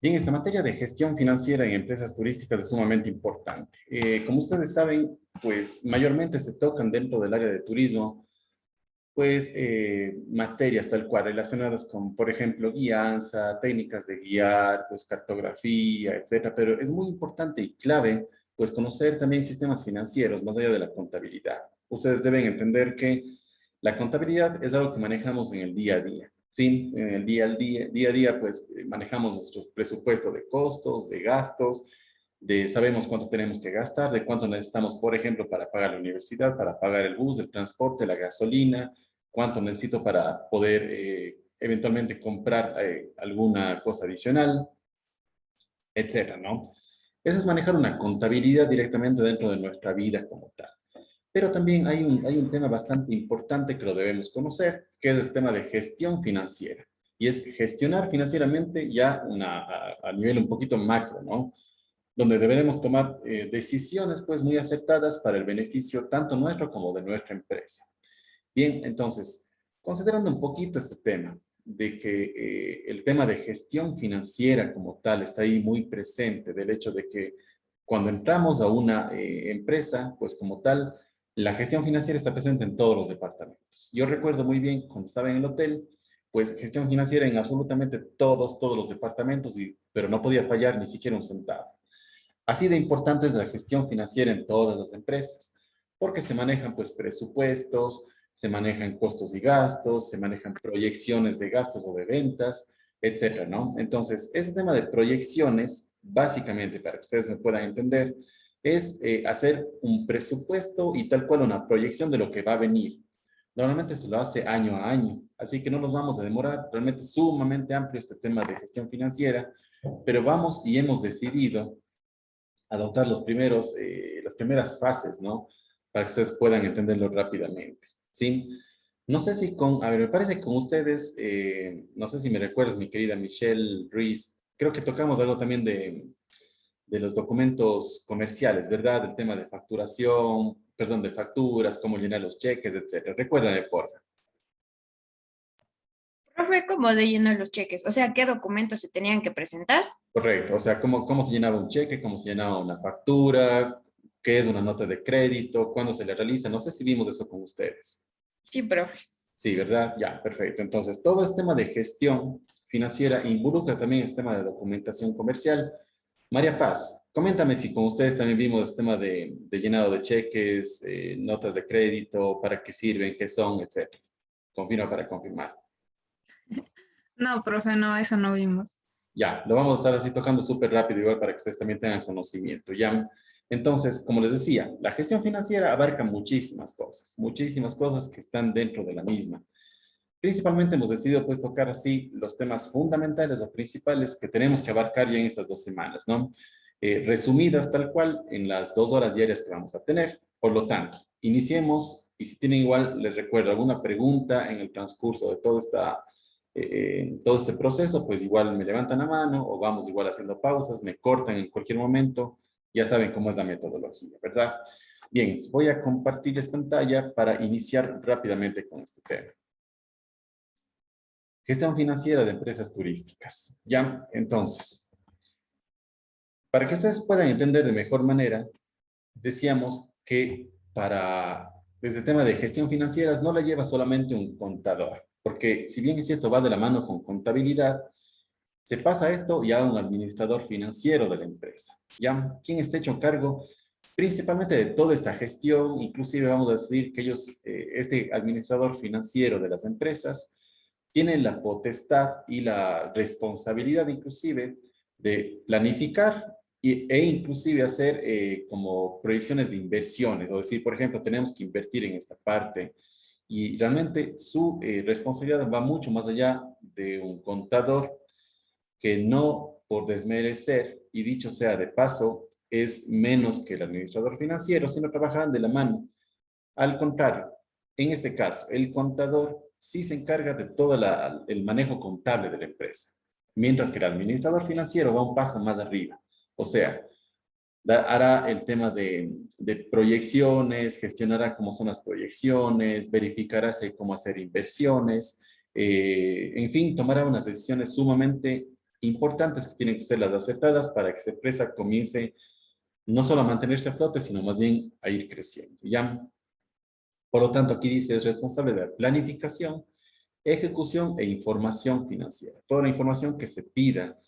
Bien, esta materia de gestión financiera en empresas turísticas es sumamente importante. Como ustedes saben, pues mayormente se tocan dentro del área de turismo, pues materias tal cual relacionadas con, por ejemplo, guianza, técnicas de guiar, pues cartografía, etcétera. Pero es muy importante y clave, pues conocer también sistemas financieros más allá de la contabilidad. Ustedes deben entender que la contabilidad es algo que manejamos en el día a día. Sí, en el día a día, pues manejamos nuestro presupuesto de costos, de gastos, de sabemos cuánto tenemos que gastar, de cuánto necesitamos, por ejemplo, para pagar la universidad, para pagar el bus, el transporte, la gasolina, cuánto necesito para poder eventualmente comprar alguna cosa adicional, etcétera, ¿no? Eso es manejar una contabilidad directamente dentro de nuestra vida como tal. Pero también hay un tema bastante importante que lo debemos conocer, que es el tema de gestión financiera. Y es gestionar financieramente ya a nivel un poquito macro, ¿no? Donde deberemos tomar decisiones pues muy acertadas para el beneficio tanto nuestro como de nuestra empresa. Bien, entonces, considerando un poquito este tema, de que el tema de gestión financiera como tal está ahí muy presente, del hecho de que cuando entramos a una empresa, pues como tal, la gestión financiera está presente en todos los departamentos. Yo recuerdo muy bien cuando estaba en el hotel, pues gestión financiera en absolutamente todos los departamentos, pero no podía fallar ni siquiera un centavo. Así de importante es la gestión financiera en todas las empresas, porque se manejan pues presupuestos, se manejan costos y gastos, se manejan proyecciones de gastos o de ventas, etcétera, ¿no? Entonces, ese tema de proyecciones, básicamente, para que ustedes me puedan entender, es hacer un presupuesto y tal cual una proyección de lo que va a venir. Normalmente se lo hace año a año, así que no nos vamos a demorar, realmente es sumamente amplio este tema de gestión financiera, pero vamos y hemos decidido adoptar las primeras fases, ¿no? Para que ustedes puedan entenderlo rápidamente, ¿sí? No sé si a ver, me parece que con ustedes, no sé si me recuerdas, mi querida Michelle Ruiz, creo que tocamos algo también de los documentos comerciales, ¿verdad? El tema de facturación, perdón, de facturas, cómo llenar los cheques, etcétera. Recuérdame, porfa. Profe, ¿cómo de llenar los cheques? O sea, ¿qué documentos se tenían que presentar? Correcto, o sea, cómo se llenaba un cheque, cómo se llenaba una factura, qué es una nota de crédito, cuándo se le realiza, no sé si vimos eso con ustedes. Sí, profe. Sí, ¿verdad? Ya, perfecto. Entonces, todo este tema de gestión financiera involucra también este tema de documentación comercial. María Paz, coméntame si con ustedes también vimos este tema de llenado de cheques, notas de crédito, para qué sirven, qué son, etcétera. Confirma para confirmar. No, profe, no, eso no vimos. Ya, lo vamos a estar así tocando súper rápido, igual para que ustedes también tengan conocimiento, ¿ya? Entonces, como les decía, la gestión financiera abarca muchísimas cosas que están dentro de la misma. Principalmente hemos decidido pues tocar así los temas fundamentales o principales que tenemos que abarcar ya en estas 2 semanas, ¿no? Resumidas tal cual en las 2 horas diarias que vamos a tener. Por lo tanto, iniciemos y si tienen igual, les recuerdo alguna pregunta en el transcurso de todo este proceso, pues igual me levantan la mano o vamos igual haciendo pausas, me cortan en cualquier momento, ya saben cómo es la metodología, ¿verdad? Bien, voy a compartirles pantalla para iniciar rápidamente con este tema. Gestión financiera de empresas turísticas. Ya, entonces, para que ustedes puedan entender de mejor manera, decíamos que desde el tema de gestión financiera no la lleva solamente un contador, porque si bien es cierto, va de la mano con contabilidad, se pasa esto ya a un administrador financiero de la empresa, ¿ya? Quien esté hecho cargo principalmente de toda esta gestión, inclusive vamos a decir que este administrador financiero de las empresas, tienen la potestad y la responsabilidad inclusive de planificar e inclusive hacer como proyecciones de inversiones, o decir, por ejemplo, tenemos que invertir en esta parte y realmente su responsabilidad va mucho más allá de un contador que no por desmerecer, y dicho sea de paso, es menos que el administrador financiero, sino trabajan de la mano. Al contrario, en este caso, el contador sí se encarga de todo el manejo contable de la empresa, mientras que el administrador financiero va un paso más arriba. O sea, hará el tema de proyecciones, gestionará cómo son las proyecciones, verificará cómo hacer inversiones, en fin, tomará unas decisiones sumamente importantes que tienen que ser las acertadas para que esa empresa comience no solo a mantenerse a flote, sino más bien a ir creciendo. ¿Ya? Por lo tanto, aquí dice, es responsable de la planificación, ejecución e información financiera. Toda la información que se pida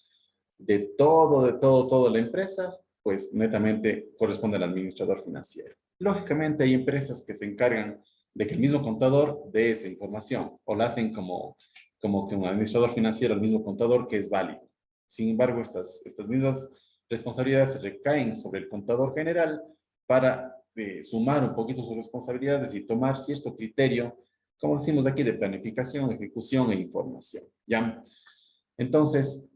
de toda la empresa, pues netamente corresponde al administrador financiero. Lógicamente hay empresas que se encargan de que el mismo contador dé esta información o la hacen como que un administrador financiero, el mismo contador, que es válido. Sin embargo, estas mismas responsabilidades recaen sobre el contador general para sumar un poquito sus responsabilidades y tomar cierto criterio, como decimos aquí, de planificación, ejecución e información. ¿Ya? Entonces,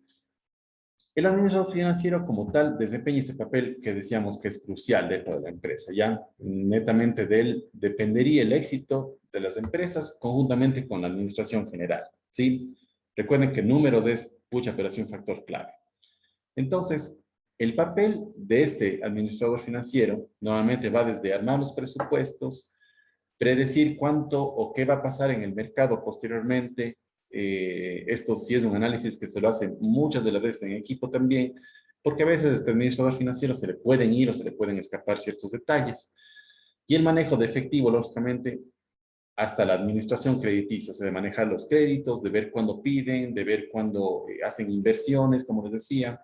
el administrador financiero como tal desempeña este papel que decíamos que es crucial dentro de la empresa. Ya netamente de él dependería el éxito de las empresas conjuntamente con la administración general. ¿Sí? Recuerden que números es pucha, pero es un factor clave. Entonces, el papel de este administrador financiero normalmente va desde armar los presupuestos, predecir cuánto o qué va a pasar en el mercado posteriormente. Esto sí es un análisis que se lo hace muchas de las veces en equipo también, porque a veces a este administrador financiero se le pueden ir o se le pueden escapar ciertos detalles. Y el manejo de efectivo, lógicamente, hasta la administración crediticia, o sea, de manejar los créditos, de ver cuándo piden, de ver cuándo hacen inversiones, como les decía,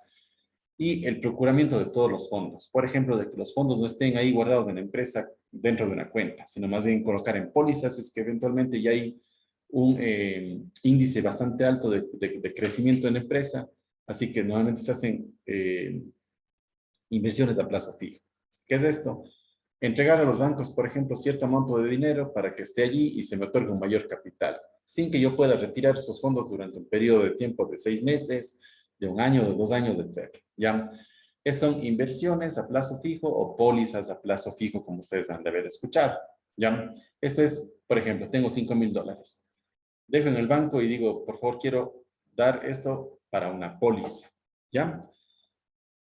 y el procuramiento de todos los fondos. Por ejemplo, de que los fondos no estén ahí guardados en la empresa dentro de una cuenta, sino más bien colocar en pólizas, es que eventualmente ya hay un índice bastante alto de crecimiento en la empresa, así que normalmente se hacen inversiones a plazo fijo. ¿Qué es esto? Entregar a los bancos, por ejemplo, cierto monto de dinero para que esté allí y se me otorgue un mayor capital, sin que yo pueda retirar esos fondos durante un periodo de tiempo de 6 meses, de un año, de 2 años, etc. ¿Ya? Son inversiones a plazo fijo o pólizas a plazo fijo, como ustedes han de haber escuchado. ¿Ya? Eso es, por ejemplo, tengo $5,000. Dejo en el banco y digo, por favor, quiero dar esto para una póliza. ¿Ya?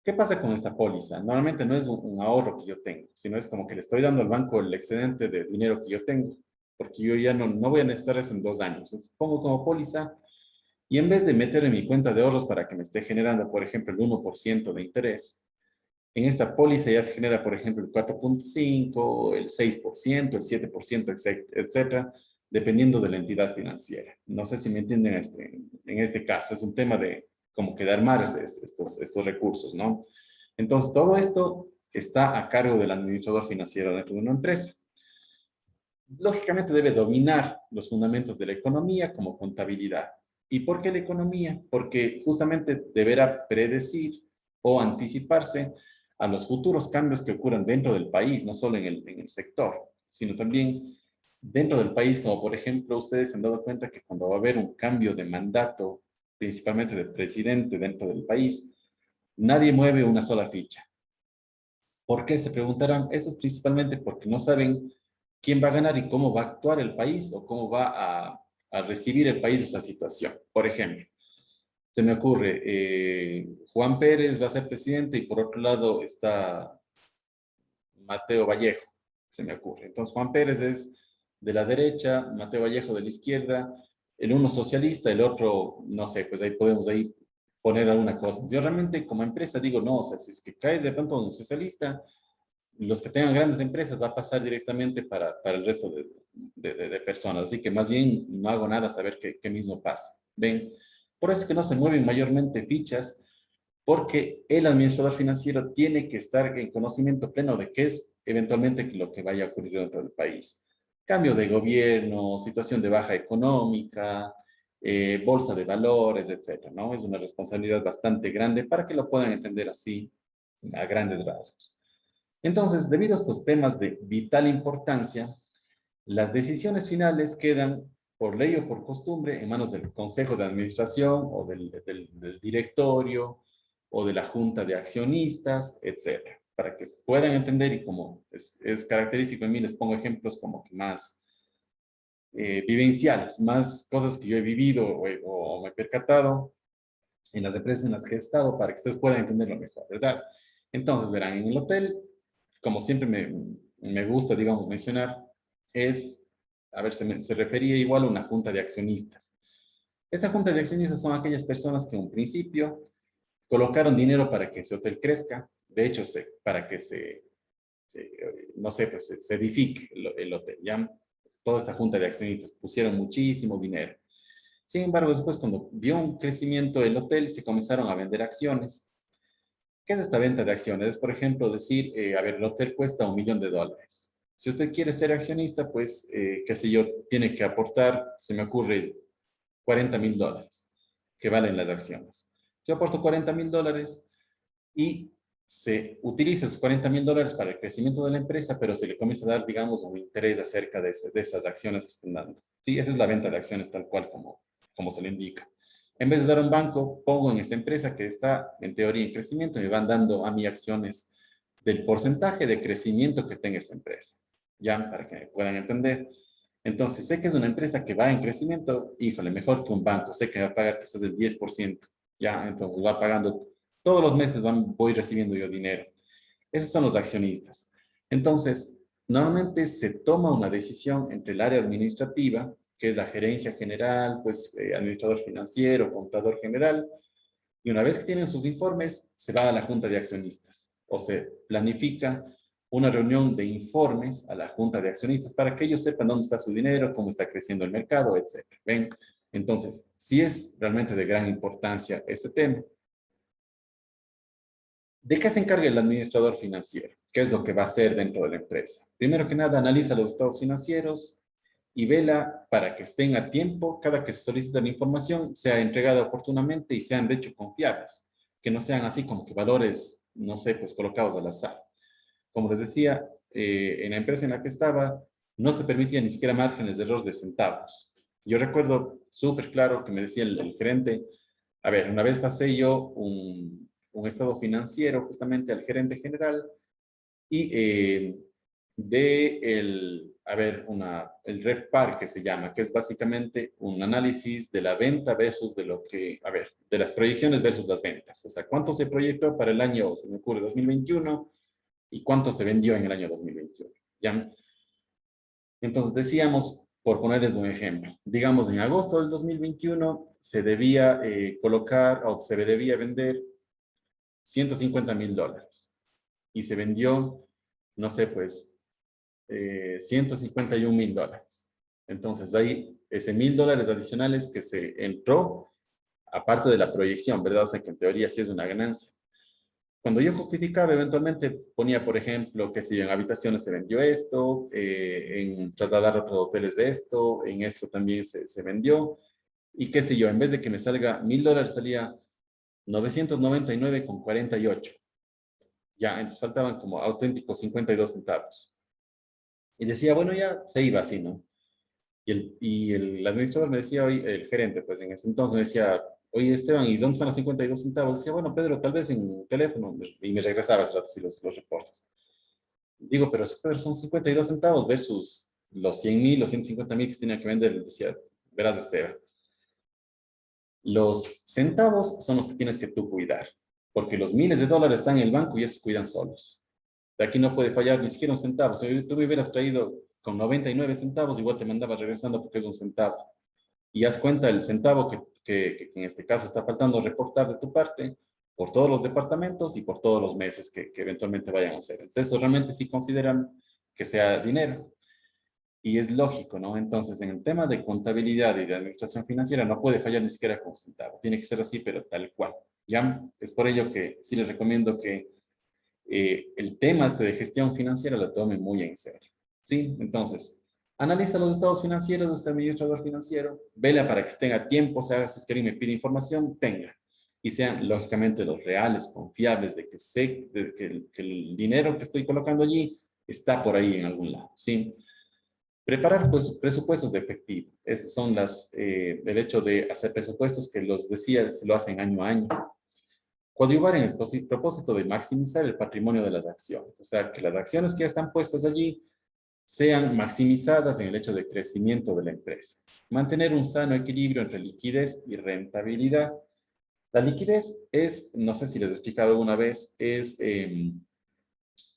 ¿Qué pasa con esta póliza? Normalmente no es un ahorro que yo tengo, sino es como que le estoy dando al banco el excedente de dinero que yo tengo, porque yo ya no voy a necesitar eso en 2 años. Entonces, pongo como póliza y en vez de meter en mi cuenta de ahorros para que me esté generando, por ejemplo, el 1% de interés, en esta póliza ya se genera, por ejemplo, el 4,5, el 6%, el 7%, etcétera, dependiendo de la entidad financiera. No sé si me entienden en este caso. Es un tema de como que de armar estos recursos, ¿no? Entonces, todo esto está a cargo del administrador financiero dentro de una empresa. Lógicamente debe dominar los fundamentos de la economía como contabilidad. ¿Y por qué la economía? Porque justamente deberá predecir o anticiparse a los futuros cambios que ocurran dentro del país, no solo en el sector, sino también dentro del país, como por ejemplo, ustedes se han dado cuenta que cuando va a haber un cambio de mandato, principalmente del presidente dentro del país, nadie mueve una sola ficha. ¿Por qué? Se preguntarán. Esto es principalmente porque no saben quién va a ganar y cómo va a actuar el país o cómo va a recibir el país esa situación. Por ejemplo, se me ocurre, Juan Pérez va a ser presidente y por otro lado está Mateo Vallejo, se me ocurre. Entonces Juan Pérez es de la derecha, Mateo Vallejo de la izquierda, el uno socialista, el otro, no sé, pues ahí podemos ahí poner alguna cosa. Yo realmente como empresa digo, no, o sea, si es que cae de pronto un socialista, los que tengan grandes empresas va a pasar directamente para el resto de personas. Así que más bien no hago nada hasta ver qué mismo pasa. ¿Ven? Por eso es que no se mueven mayormente fichas, porque el administrador financiero tiene que estar en conocimiento pleno de qué es eventualmente lo que vaya a ocurrir dentro del país. Cambio de gobierno, situación de baja económica, bolsa de valores, etcétera, ¿no? Es una responsabilidad bastante grande para que lo puedan entender así a grandes rasgos. Entonces, debido a estos temas de vital importancia, las decisiones finales quedan por ley o por costumbre en manos del Consejo de Administración o del directorio o de la Junta de Accionistas, etcétera, para que puedan entender y como es característico en mí, les pongo ejemplos como que más vivenciales, más cosas que yo he vivido o me he percatado en las empresas en las que he estado para que ustedes puedan entenderlo mejor, ¿verdad? Entonces, verán, en el hotel, como siempre me gusta, digamos, mencionar, es, a ver, se refería igual a una junta de accionistas. Esta junta de accionistas son aquellas personas que en un principio colocaron dinero para que ese hotel crezca, de hecho, para que no sé, pues se edifique el hotel, ¿ya? Toda esta junta de accionistas pusieron muchísimo dinero. Sin embargo, después cuando vio un crecimiento del hotel, se comenzaron a vender acciones. ¿Qué es esta venta de acciones? Es, por ejemplo, decir, a ver, el hotel cuesta $1.000.000. Si usted quiere ser accionista, pues, qué sé yo, tiene que aportar, se me ocurre, $40.000 que valen las acciones. Yo aporto $40.000 y se utiliza esos $40.000 para el crecimiento de la empresa, pero se le comienza a dar, digamos, un interés acerca de esas acciones que están dando. Sí, esa es la venta de acciones tal cual como se le indica. En vez de dar un banco, pongo en esta empresa que está en teoría en crecimiento y me van dando a mí acciones del porcentaje de crecimiento que tenga esa empresa. Ya, para que me puedan entender. Entonces, sé que es una empresa que va en crecimiento, híjole, mejor que un banco. Sé que va a pagar quizás el 10%. Ya, entonces va pagando todos los meses, voy recibiendo yo dinero. Esos son los accionistas. Entonces, normalmente se toma una decisión entre el área administrativa, que es la gerencia general, pues administrador financiero, contador general, y una vez que tienen sus informes, se va a la junta de accionistas o se planifica una reunión de informes a la junta de accionistas para que ellos sepan dónde está su dinero, cómo está creciendo el mercado, etc. ¿Ven? Entonces, sí es realmente de gran importancia este tema. ¿De qué se encarga el administrador financiero? ¿Qué es lo que va a hacer dentro de la empresa? Primero que nada, analiza los estados financieros y vela para que estén a tiempo, cada que se solicita la información, sea entregada oportunamente y sean de hecho confiables, que no sean así como que valores, no sé, pues colocados al azar. Como les decía, en la empresa en la que estaba, no se permitía ni siquiera márgenes de error de centavos. Yo recuerdo súper claro que me decía el gerente, a ver, una vez pasé yo un estado financiero justamente al gerente general y a ver, el RevPAR que se llama, que es básicamente un análisis de la venta versus de lo que, a ver, de las proyecciones versus las ventas. O sea, cuánto se proyectó para el año, se me ocurre, 2021 y cuánto se vendió en el año 2021. ¿Ya? Entonces decíamos, por ponerles un ejemplo, digamos en agosto del 2021 se debía colocar o se debía vender $150.000 y se vendió, no sé, pues $151.000. Entonces ahí ese $1.000 adicionales que se entró, aparte de la proyección, ¿verdad? O sea que en teoría sí es una ganancia. Cuando yo justificaba, eventualmente ponía, por ejemplo, que si en habitaciones se vendió esto, en trasladar a otros hoteles de esto, en esto también se vendió, y qué sé yo, en vez de que me salga $1.000, salía 999,48. Ya, entonces faltaban como auténticos 52 centavos. Y decía, bueno, ya se iba así, ¿no? Y el administrador me decía hoy, el gerente, pues en ese entonces me decía, oye Esteban, ¿y dónde están los 52 centavos? Decía, bueno, Pedro, tal vez en el teléfono. Y me regresaba así los reportes. Digo, pero Pedro, son 52 centavos versus los 100.000, los 150.000 que se tenía que vender. Decía, verás Esteban, los centavos son los que tienes que tú cuidar, porque los miles de dólares están en el banco y esos cuidan solos. De aquí no puede fallar ni siquiera un centavo. Si tú me hubieras traído con 99 centavos, igual te mandaba regresando porque es un centavo. Y haz cuenta el centavo que en este caso está faltando reportar de tu parte por todos los departamentos y por todos los meses que eventualmente vayan a hacer. Entonces, eso realmente sí consideran que sea dinero. Y es lógico, ¿no? Entonces, en el tema de contabilidad y de administración financiera no puede fallar ni siquiera con un centavo. Tiene que ser así, pero tal cual. ¿Ya? Es por ello que sí les recomiendo que el tema de gestión financiera lo tome muy en serio. ¿Sí? Entonces, analiza los estados financieros de este administrador financiero, vela para que estén a tiempo, o sea, si es que alguien me pide información, tenga. Y sean, lógicamente, los reales, confiables, de que sé que el dinero que estoy colocando allí está por ahí en algún lado. ¿Sí? Preparar pues, presupuestos de efectivo. Estas son el hecho de hacer presupuestos que los decía, se lo hacen año a año. Coadyuvar en el propósito de maximizar el patrimonio de las acciones. O sea, que las acciones que ya están puestas allí sean maximizadas en el hecho de crecimiento de la empresa. Mantener un sano equilibrio entre liquidez y rentabilidad. La liquidez es, no sé si les he explicado alguna vez, es el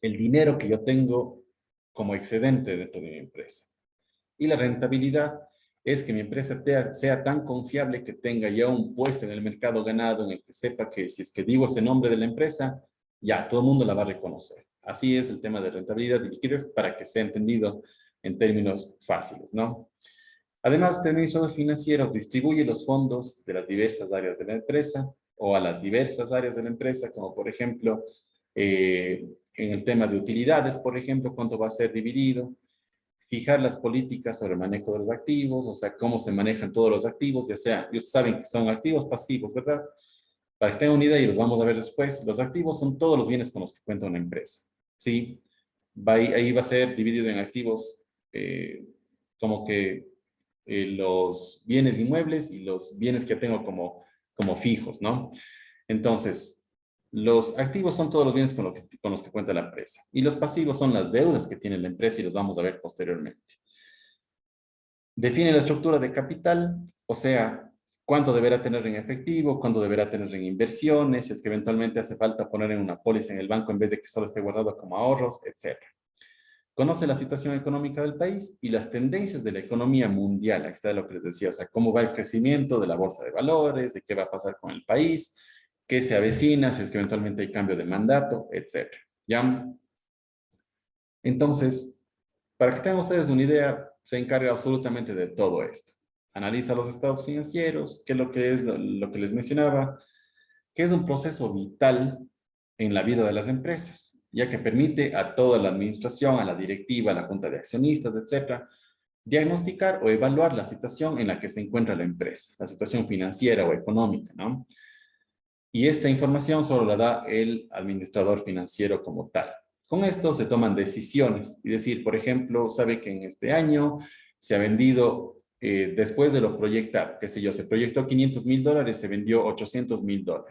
dinero que yo tengo como excedente dentro de mi empresa. Y la rentabilidad es que mi empresa sea tan confiable que tenga ya un puesto en el mercado ganado en el que sepa que si es que digo ese nombre de la empresa, ya todo el mundo la va a reconocer. Así es el tema de rentabilidad y liquidez para que sea entendido en términos fáciles, ¿no? Además, el administrador financiero distribuye los fondos de las diversas áreas de la empresa o a las diversas áreas de la empresa, como por ejemplo, en el tema de utilidades, por ejemplo, cuánto va a ser dividido, fijar las políticas sobre el manejo de los activos, o sea, cómo se manejan todos los activos, ya sea, ustedes saben que son activos pasivos, ¿verdad? Para que tengan una idea y los vamos a ver después, los activos son todos los bienes con los que cuenta una empresa, ¿sí? Ahí va a ser dividido en activos como que los bienes inmuebles y los bienes que tengo como fijos, ¿no? Entonces, los activos son todos los bienes con los que cuenta la empresa y los pasivos son las deudas que tiene la empresa y los vamos a ver posteriormente. Define la estructura de capital, o sea, cuánto deberá tener en efectivo, cuánto deberá tener en inversiones, si es que eventualmente hace falta poner en una póliza en el banco en vez de que solo esté guardado como ahorros, etc. Conoce la situación económica del país y las tendencias de la economía mundial. Aquí está lo que les decía, o sea, cómo va el crecimiento de la bolsa de valores, de qué va a pasar con el país, qué se avecina, si es que eventualmente hay cambio de mandato, etc. ¿Ya? Entonces, para que tengan ustedes una idea, se encarga absolutamente de todo esto. Analiza los estados financieros, qué es lo que es lo que les mencionaba, que es un proceso vital en la vida de las empresas, ya que permite a toda la administración, a la directiva, a la junta de accionistas, etcétera, diagnosticar o evaluar la situación en la que se encuentra la empresa, la situación financiera o económica, ¿no? Y esta información solo la da el administrador financiero como tal. Con esto se toman decisiones, y decir, por ejemplo, sabe que en este año se ha vendido, después de lo proyectado, qué sé yo, se proyectó $500,000, se vendió $800,000.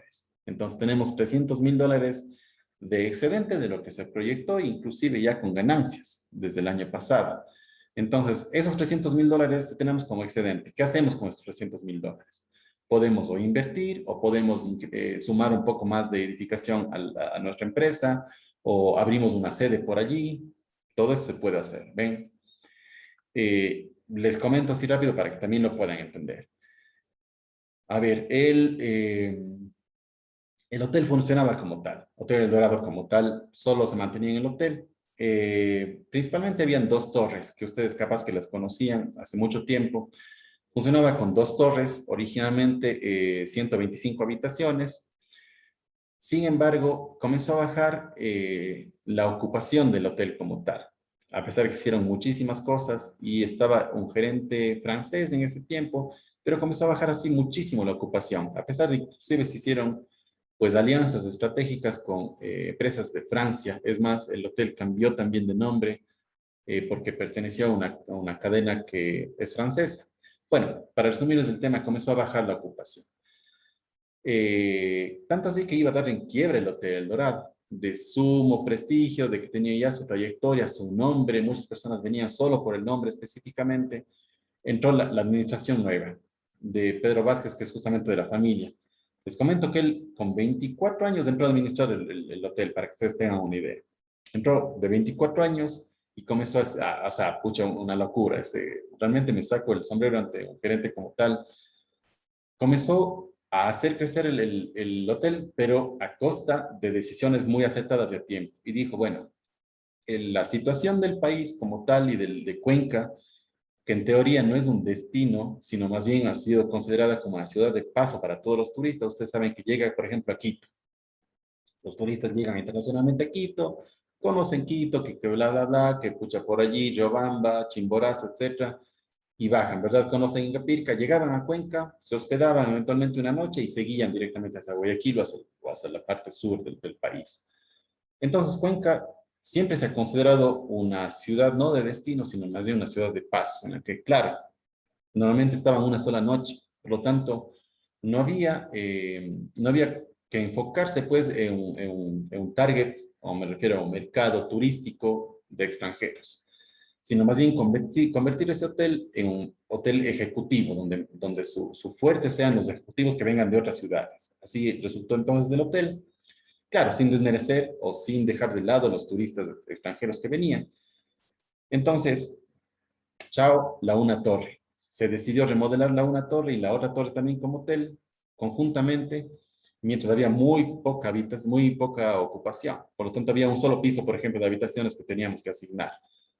Entonces tenemos $300,000 de excedente de lo que se proyectó, inclusive ya con ganancias desde el año pasado. Entonces, esos $300,000 tenemos como excedente. ¿Qué hacemos con estos $300,000? Podemos o invertir o podemos sumar un poco más de edificación a nuestra empresa o abrimos una sede por allí. Todo eso se puede hacer, ¿ven? Les comento así rápido para que también lo puedan entender. A ver, el hotel funcionaba como tal. Hotel El Dorado como tal, solo se mantenía en el hotel. Principalmente habían dos torres que ustedes capaz que las conocían hace mucho tiempo. Funcionaba con dos torres, originalmente 125 habitaciones. Sin embargo, comenzó a bajar la ocupación del hotel como tal, a pesar de que hicieron muchísimas cosas y estaba un gerente francés en ese tiempo, pero comenzó a bajar así muchísimo la ocupación, a pesar de que inclusive se hicieron pues alianzas estratégicas con empresas de Francia. Es más, el hotel cambió también de nombre porque perteneció a una cadena que es francesa. Bueno, para resumirles el tema, comenzó a bajar la ocupación. Tanto así que iba a dar en quiebra el Hotel El Dorado, de sumo prestigio, de que tenía ya su trayectoria, su nombre, muchas personas venían solo por el nombre específicamente. Entró la administración nueva de Pedro Vázquez, que es justamente de la familia. Les comento que él con 24 años entró a administrar el hotel, para que ustedes tengan una idea. Entró de 24 años y comenzó o sea, pucha, una locura. Realmente me saco el sombrero ante un gerente como tal. Comenzó a hacer crecer el hotel, pero a costa de decisiones muy acertadas de a tiempo. Y dijo, bueno, la situación del país como tal y de Cuenca, que en teoría no es un destino, sino más bien ha sido considerada como una ciudad de paso para todos los turistas. Ustedes saben que llega, por ejemplo, a Quito. Los turistas llegan internacionalmente a Quito, conocen Quito, que bla, bla, bla, que pucha por allí, Riobamba, Chimborazo, etcétera, y bajan, ¿verdad? Conocen Ingapirca, llegaban a Cuenca, se hospedaban eventualmente una noche y seguían directamente hacia Guayaquil o hacia la parte sur del país. Entonces, Cuenca siempre se ha considerado una ciudad no de destino, sino más bien una ciudad de paso, en la que, claro, normalmente estaban una sola noche, por lo tanto, no había que enfocarse pues en un target, o me refiero a un mercado turístico de extranjeros, sino más bien convertir ese hotel en un hotel ejecutivo, donde su fuerte sean los ejecutivos que vengan de otras ciudades. Así resultó entonces el hotel, claro, sin desmerecer o sin dejar de lado los turistas extranjeros que venían. Entonces, chao, la una torre. se decidió remodelarla una torre y la otra torre también como hotel, conjuntamente, mientras había muy poca ocupación. Por lo tanto, había un solo piso, por ejemplo, de habitaciones que teníamos que asignar,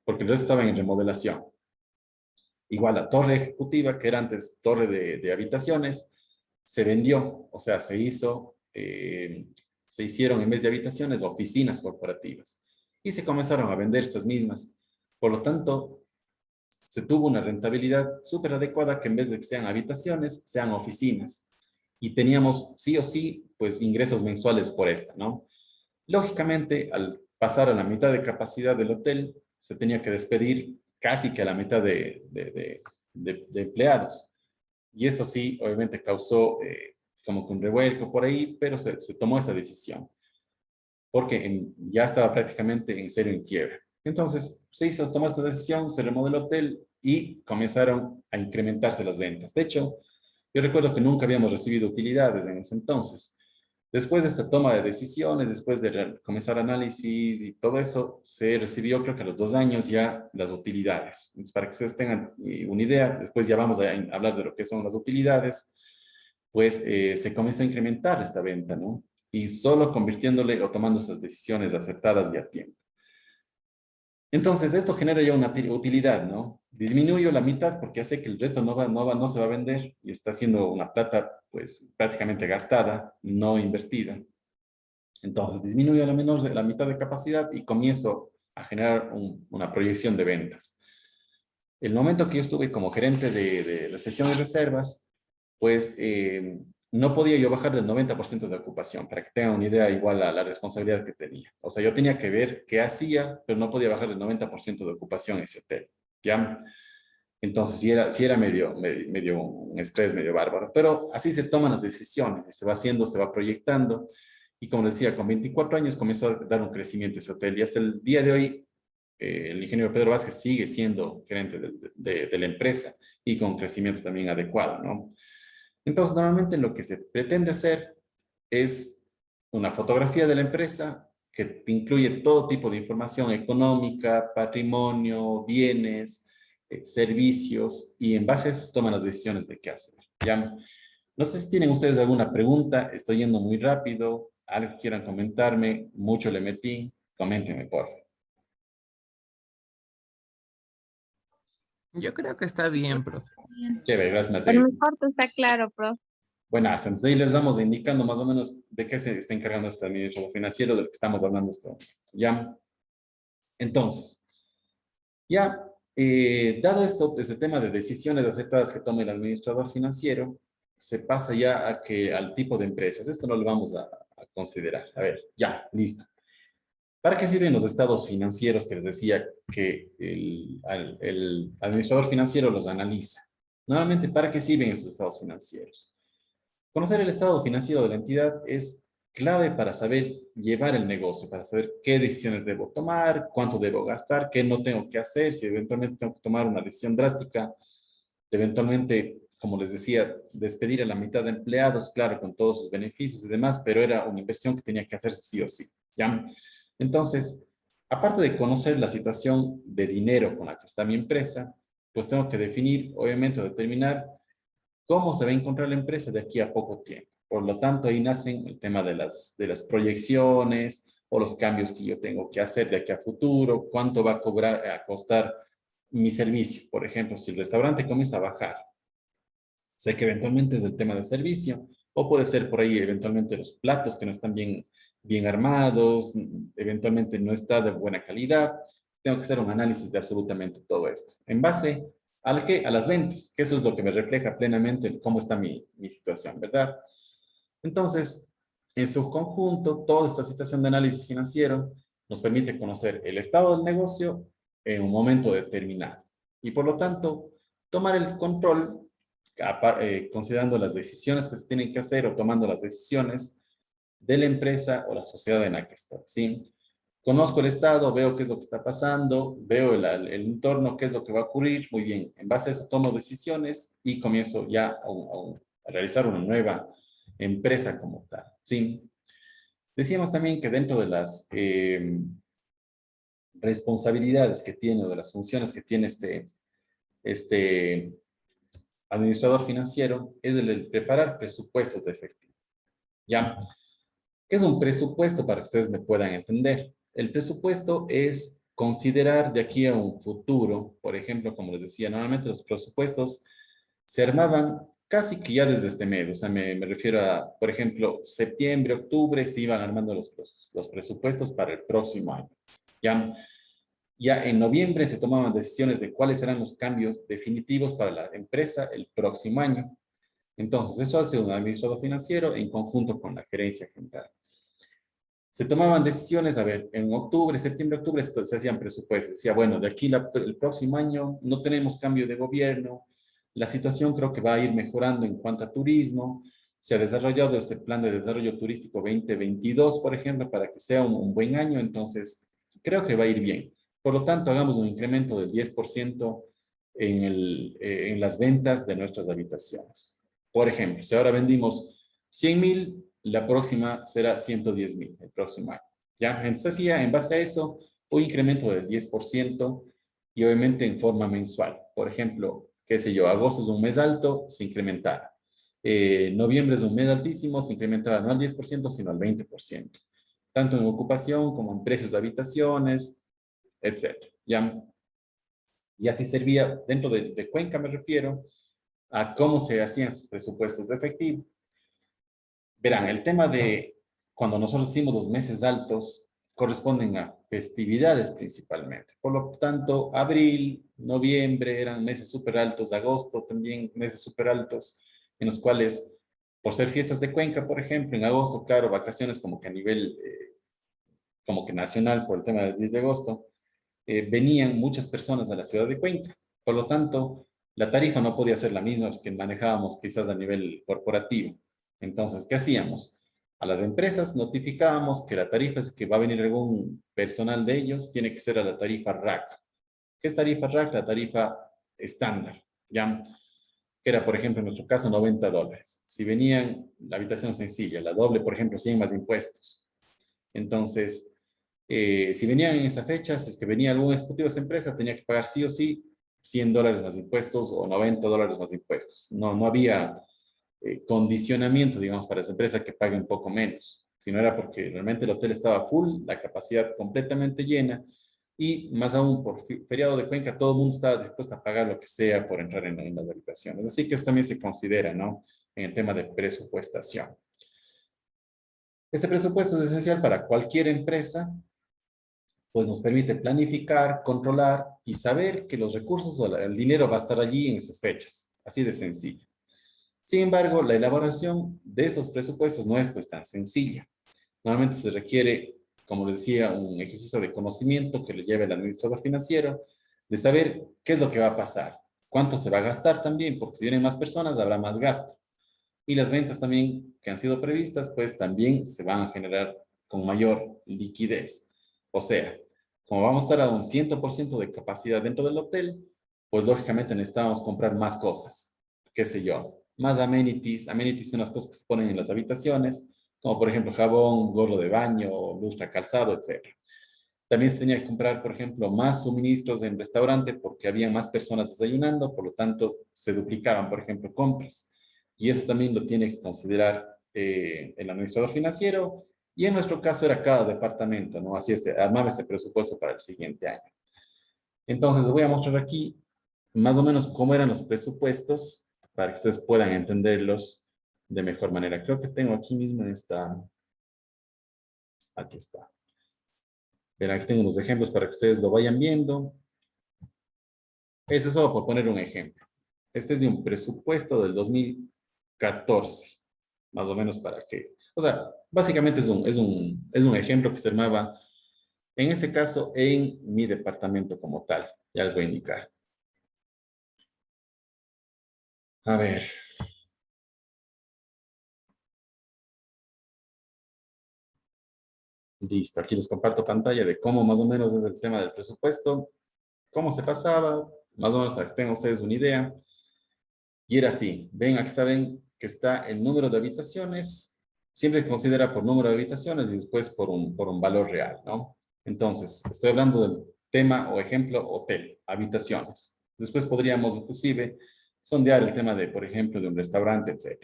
porque el resto estaba en remodelación. Igual la torre ejecutiva, que era antes torre de habitaciones, se vendió, o sea, se hicieron en vez de habitaciones oficinas corporativas y se comenzaron a vender estas mismas. Por lo tanto, se tuvo una rentabilidad súper adecuada que en vez de que sean habitaciones, sean oficinas. Y teníamos sí o sí, pues ingresos mensuales por esta, ¿no? Lógicamente, al pasar a la mitad de capacidad del hotel, se tenía que despedir casi que a la mitad de empleados. Y esto sí, obviamente causó como que un revuelco por ahí, pero se tomó esta decisión, porque ya estaba prácticamente en serio en quiebra. Entonces, se tomó esta decisión, se remodeló el hotel y comenzaron a incrementarse las ventas. De hecho, yo recuerdo que nunca habíamos recibido utilidades en ese entonces. Después de esta toma de decisiones, después de comenzar análisis y todo eso, se recibió creo que a los 2 años ya las utilidades. Entonces, para que ustedes tengan una idea, después ya vamos a hablar de lo que son las utilidades, pues se comenzó a incrementar esta venta, ¿no? Y solo convirtiéndole o tomando esas decisiones acertadas y a tiempo. Entonces, esto genera ya una utilidad, ¿no? Disminuyo la mitad porque hace que el resto no se va a vender y está siendo una plata, pues, prácticamente gastada, no invertida. Entonces, disminuyo la mitad de capacidad y comienzo a generar una proyección de ventas. El momento que yo estuve como gerente de la sección de reservas, pues no podía yo bajar del 90% de ocupación, para que tengan una idea igual a la responsabilidad que tenía. O sea, yo tenía que ver qué hacía, pero no podía bajar del 90% de ocupación en ese hotel, ¿ya? Entonces, sí era medio un estrés, medio bárbaro, pero así se toman las decisiones, se va haciendo, se va proyectando, y como decía, con 24 años comenzó a dar un crecimiento ese hotel, y hasta el día de hoy, el ingeniero Pedro Vázquez sigue siendo gerente de la empresa, y con crecimiento también adecuado, ¿no? Entonces, normalmente lo que se pretende hacer es una fotografía de la empresa que incluye todo tipo de información económica, patrimonio, bienes, servicios, y en base a eso toman las decisiones de qué hacer. ¿Ya? No sé si tienen ustedes alguna pregunta, estoy yendo muy rápido, algo que quieran comentarme, mucho le metí, coméntenme, por favor. Yo creo que está bien, profe. Chévere, gracias, Por Mateo. mi parte está claro, profe. Buenas, entonces ahí les vamos indicando más o menos de qué se está encargando este administrador financiero, de lo que estamos hablando esto. ¿Ya? Entonces, ya, dado este tema de decisiones acertadas que tome el administrador financiero, se pasa ya al tipo de empresas. Esto no lo vamos a considerar. A ver, ya, listo. ¿Para qué sirven los estados financieros que les decía que el administrador financiero los analiza? Nuevamente, ¿para qué sirven esos estados financieros? Conocer el estado financiero de la entidad es clave para saber llevar el negocio, para saber qué decisiones debo tomar, cuánto debo gastar, qué no tengo que hacer, si eventualmente tengo que tomar una decisión drástica, eventualmente, como les decía, despedir a la mitad de empleados, claro, con todos sus beneficios y demás, pero era una inversión que tenía que hacerse sí o sí, ¿ya? Entonces, aparte de conocer la situación de dinero con la que está mi empresa, pues tengo que definir, obviamente, o determinar cómo se va a encontrar la empresa de aquí a poco tiempo. Por lo tanto, ahí nacen el tema de las proyecciones o los cambios que yo tengo que hacer de aquí a futuro, cuánto va a costar mi servicio. Por ejemplo, si el restaurante comienza a bajar, sé que eventualmente es el tema del servicio, o puede ser por ahí eventualmente los platos que no están bien armados, eventualmente no está de buena calidad. Tengo que hacer un análisis de absolutamente todo esto. En base a las ventas, que eso es lo que me refleja plenamente cómo está mi situación, ¿verdad? Entonces, en su conjunto, toda esta situación de análisis financiero nos permite conocer el estado del negocio en un momento determinado. Y por lo tanto, tomar el control, considerando las decisiones que se tienen que hacer o tomando las decisiones de la empresa o la sociedad en la que estoy, ¿sí? Conozco el estado, veo qué es lo que está pasando, veo el entorno, qué es lo que va a ocurrir, muy bien. En base a eso tomo decisiones y comienzo ya a realizar una nueva empresa como tal, ¿sí? Decíamos también que dentro de las responsabilidades que tiene o de las funciones que tiene este administrador financiero es el de preparar presupuestos de efectivo. ¿Ya? ¿Qué es un presupuesto para que ustedes me puedan entender? El presupuesto es considerar de aquí a un futuro, por ejemplo, como les decía, normalmente los presupuestos se armaban casi que ya desde este mes, o sea, me refiero a, por ejemplo, septiembre, octubre, se iban armando los presupuestos para el próximo año. Ya en noviembre se tomaban decisiones de cuáles serán los cambios definitivos para la empresa el próximo año. Entonces, eso hace un administrador financiero en conjunto con la gerencia general. Se tomaban decisiones, a ver, en octubre, septiembre, octubre, se hacían presupuestos. Decía, bueno, de aquí el próximo año no tenemos cambio de gobierno, la situación creo que va a ir mejorando en cuanto a turismo, se ha desarrollado este plan de desarrollo turístico 2022, por ejemplo, para que sea un buen año, entonces creo que va a ir bien. Por lo tanto, hagamos un incremento del 10% en las ventas de nuestras habitaciones. Por ejemplo, si ahora vendimos 100,000, la próxima será 110,000 el próximo año. ¿Ya? Entonces, ya en base a eso, un incremento del 10% y obviamente en forma mensual. Por ejemplo, qué sé yo, agosto es un mes alto, se incrementara. Noviembre es un mes altísimo, se incrementaba no al 10%, sino al 20%. Tanto en ocupación como en precios de habitaciones, etc. ¿Ya? Y así servía, dentro de Cuenca me refiero, a cómo se hacían sus presupuestos de efectivo. Verán, el tema de cuando nosotros hicimos los meses altos, corresponden a festividades principalmente. Por lo tanto, abril, noviembre eran meses súper altos, agosto también meses súper altos, en los cuales, por ser fiestas de Cuenca, por ejemplo, en agosto, claro, vacaciones como que a nivel, como que nacional por el tema del 10 de agosto, venían muchas personas a la ciudad de Cuenca. Por lo tanto, la tarifa no podía ser la misma que manejábamos quizás a nivel corporativo. Entonces, ¿qué hacíamos? A las empresas notificábamos que la tarifa es que va a venir algún personal de ellos, tiene que ser a la tarifa RAC. ¿Qué es tarifa RAC? La tarifa estándar, ¿ya? Que era, por ejemplo, en nuestro caso, $90. Si venían la habitación sencilla, la doble, por ejemplo, 100 más impuestos. Entonces, si venían en esa fecha, si es que venía algún ejecutivo de esa empresa, tenía que pagar sí o sí $100 más impuestos o $90 más impuestos. No había condicionamiento, digamos, para esa empresa que pague un poco menos, sino era porque realmente el hotel estaba full, la capacidad completamente llena y más aún por feriado de Cuenca, todo el mundo estaba dispuesto a pagar lo que sea por entrar en las habitaciones. Así que eso también se considera, ¿no? En el tema de presupuestación. Este presupuesto es esencial para cualquier empresa, pues nos permite planificar, controlar y saber que los recursos o el dinero va a estar allí en esas fechas. Así de sencillo. Sin embargo, la elaboración de esos presupuestos no es pues tan sencilla. Normalmente se requiere, como les decía, un ejercicio de conocimiento que le lleve el administrador financiero, de saber qué es lo que va a pasar, cuánto se va a gastar también, porque si vienen más personas habrá más gasto. Y las ventas también que han sido previstas, pues también se van a generar con mayor liquidez. O sea, como vamos a estar a un 100% de capacidad dentro del hotel, pues lógicamente necesitamos comprar más cosas, qué sé yo, más amenities. Amenities son las cosas que se ponen en las habitaciones, como por ejemplo jabón, gorro de baño, lustra, calzado, etc. También se tenía que comprar, por ejemplo, más suministros en restaurante porque había más personas desayunando, por lo tanto se duplicaban, por ejemplo, compras. Y eso también lo tiene que considerar el administrador financiero. Y en nuestro caso era cada departamento, ¿no? Así armaba este presupuesto para el siguiente año. Entonces, les voy a mostrar aquí más o menos cómo eran los presupuestos para que ustedes puedan entenderlos de mejor manera. Creo que tengo aquí mismo en esta... Aquí está. Verán, aquí tengo unos ejemplos para que ustedes lo vayan viendo. Este es solo por poner un ejemplo. Este es de un presupuesto del 2014, más o menos para que... O sea, básicamente es un ejemplo que se armaba, en este caso, en mi departamento como tal. Ya les voy a indicar. A ver. Listo, aquí les comparto pantalla de cómo más o menos es el tema del presupuesto, cómo se pasaba, más o menos para que tengan ustedes una idea. Y era así, ven, aquí está, ven que está el número de habitaciones, siempre se considera por número de habitaciones y después por un valor real, ¿no? Entonces, estoy hablando del tema o ejemplo hotel, habitaciones. Después podríamos inclusive sondear el tema de, por ejemplo, de un restaurante, etc.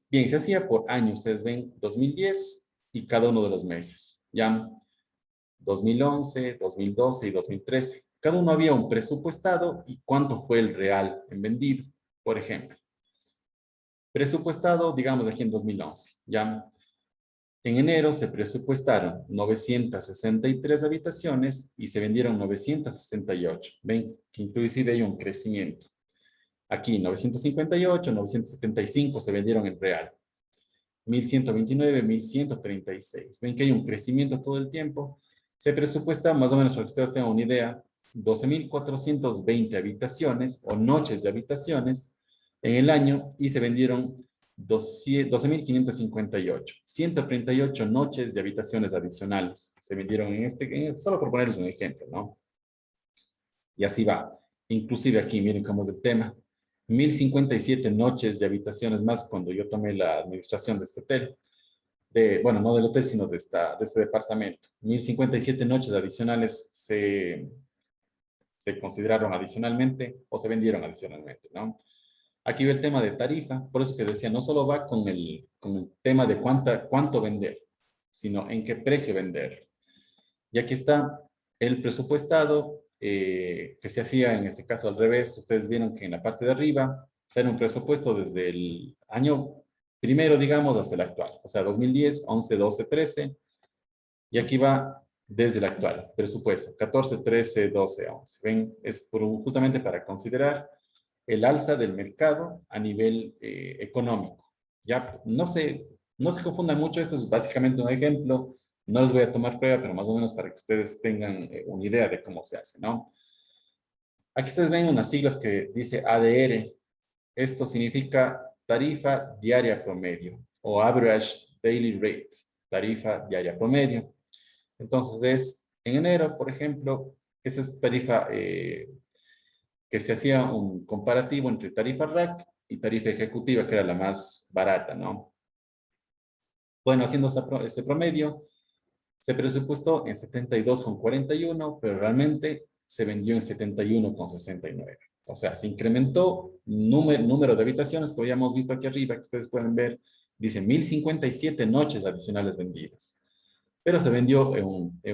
Bien, se hacía por año, ustedes ven 2010 y cada uno de los meses, ¿ya? 2011, 2012 y 2013. Cada uno había un presupuestado y cuánto fue el real en vendido, por ejemplo. Presupuestado, digamos aquí en 2011, ¿ya? En enero se presupuestaron 963 habitaciones y se vendieron 968. Ven que inclusive hay un crecimiento. Aquí 958, 975 se vendieron en real. 1129, 1136. Ven que hay un crecimiento todo el tiempo. Se presupuesta, más o menos para que ustedes tengan una idea, 12.420 habitaciones o noches de habitaciones en el año y se vendieron 12.558. 138 noches de habitaciones adicionales se vendieron solo por ponerles un ejemplo, ¿no? Y así va. Inclusive aquí, miren cómo es el tema. 1.057 noches de habitaciones más cuando yo tomé la administración de este hotel. Bueno, no del hotel, sino de este departamento. 1.057 noches adicionales se consideraron adicionalmente o se vendieron adicionalmente, ¿no? Aquí ve el tema de tarifa, por eso que decía, no solo va con el tema de cuánto vender, sino en qué precio vender. Y aquí está el presupuestado que se hacía en este caso al revés. Ustedes vieron que en la parte de arriba era un presupuesto desde el año primero, digamos, hasta el actual. O sea, 2010, 11, 12, 13. Y aquí va desde el actual presupuesto, 14, 13, 12, 11. Ven, es justamente para considerar el alza del mercado a nivel económico. Ya, no se confundan mucho, esto es básicamente un ejemplo, no les voy a tomar prueba, pero más o menos para que ustedes tengan una idea de cómo se hace, ¿no? Aquí ustedes ven unas siglas que dice ADR, esto significa tarifa diaria promedio o average daily rate, tarifa diaria promedio. Entonces en enero, por ejemplo, esa es tarifa que se hacía un comparativo entre tarifa rack y tarifa ejecutiva, que era la más barata, ¿no? Bueno, haciendo ese promedio, se presupuestó en 72,41, pero realmente se vendió en 71,69. O sea, se incrementó número de habitaciones, como ya hemos visto aquí arriba, que ustedes pueden ver, dice 1.057 noches adicionales vendidas. Pero se vendió en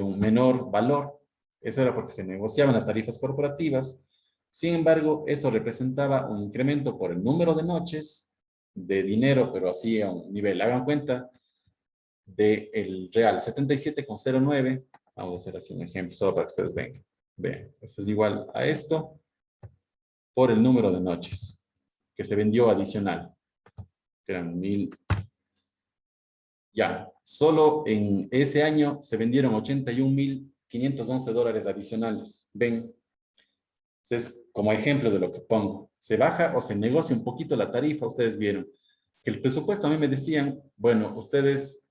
un menor valor. Eso era porque se negociaban las tarifas corporativas. Sin embargo, esto representaba un incremento por el número de noches de dinero, pero así a un nivel, hagan cuenta, del real 77,09. Vamos a hacer aquí un ejemplo solo para que ustedes vean. Vean, esto es igual a esto por el número de noches que se vendió adicional, que eran 1.000. Ya, solo en ese año se vendieron $81.511 adicionales. Ven, entonces, como ejemplo de lo que pongo, se baja o se negocia un poquito la tarifa, ustedes vieron que el presupuesto a mí me decían, bueno, ustedes,